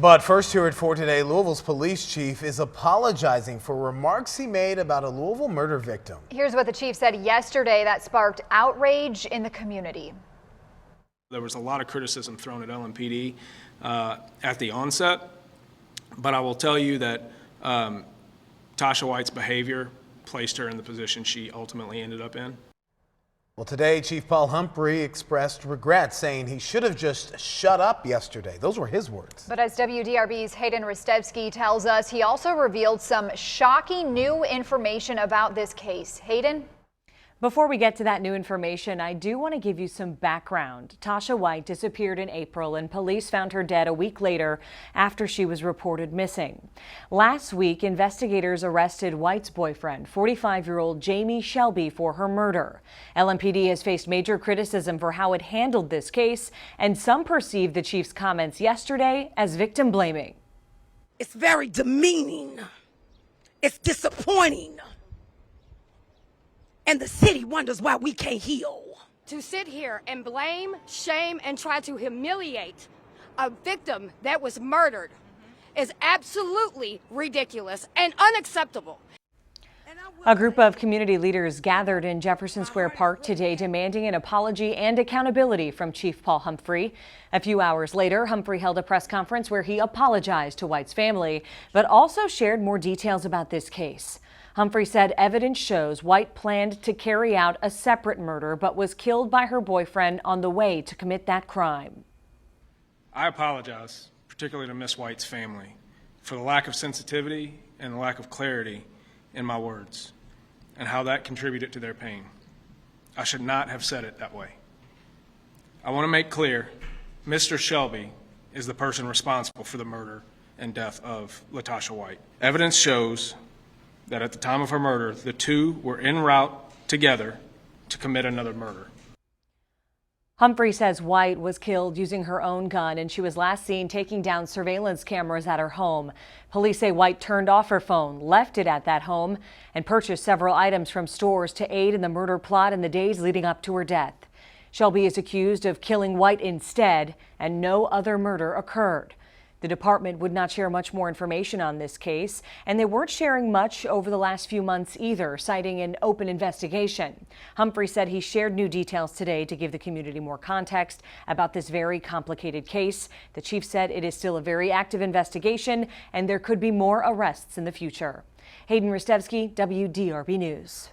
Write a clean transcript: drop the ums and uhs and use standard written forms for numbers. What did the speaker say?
But first here at 4 Today, Louisville's police chief is apologizing for remarks he made about a Louisville murder victim. Here's what the chief said yesterday that sparked outrage in the community. There was a lot of criticism thrown at LMPD at the onset, but I will tell you that Latasha White's behavior placed her in the position she ultimately ended up in. Well, today, Chief Paul Humphrey expressed regret, saying he should have just shut up yesterday. Those were his words. But as WDRB's Hayden Ristevsky tells us, he also revealed some shocking new information about this case. Hayden? Before we get to that new information, I do want to give you some background. Latasha White disappeared in April and police found her dead a week later after she was reported missing. Last week, investigators arrested White's boyfriend, 45-year-old Jamie Shelby, for her murder. LMPD has faced major criticism for how it handled this case, and some perceive the chief's comments yesterday as victim blaming. It's very demeaning. It's disappointing. And the city wonders why we can't heal. To sit here and blame, shame, and try to humiliate a victim that was murdered is absolutely ridiculous and unacceptable. A group of community leaders gathered in Jefferson Square Park today demanding an apology and accountability from Chief Paul Humphrey. A few hours later, Humphrey held a press conference where he apologized to White's family, but also shared more details about this case. Humphrey said evidence shows White planned to carry out a separate murder but was killed by her boyfriend on the way to commit that crime. I apologize, particularly to Miss White's family, for the lack of sensitivity and the lack of clarity in my words and how that contributed to their pain. I should not have said it that way. I want to make clear, Mr. Shelby is the person responsible for the murder and death of Latasha White. Evidence shows that at the time of her murder, the two were en route together to commit another murder. Humphrey says White was killed using her own gun, and she was last seen taking down surveillance cameras at her home. Police say White turned off her phone, left it at that home, and purchased several items from stores to aid in the murder plot in the days leading up to her death. Shelby is accused of killing White instead, and no other murder occurred. The department would not share much more information on this case, and they weren't sharing much over the last few months either, citing an open investigation. Humphrey said he shared new details today to give the community more context about this very complicated case. The chief said it is still a very active investigation, and there could be more arrests in the future. Hayden Ristevsky, WDRB News.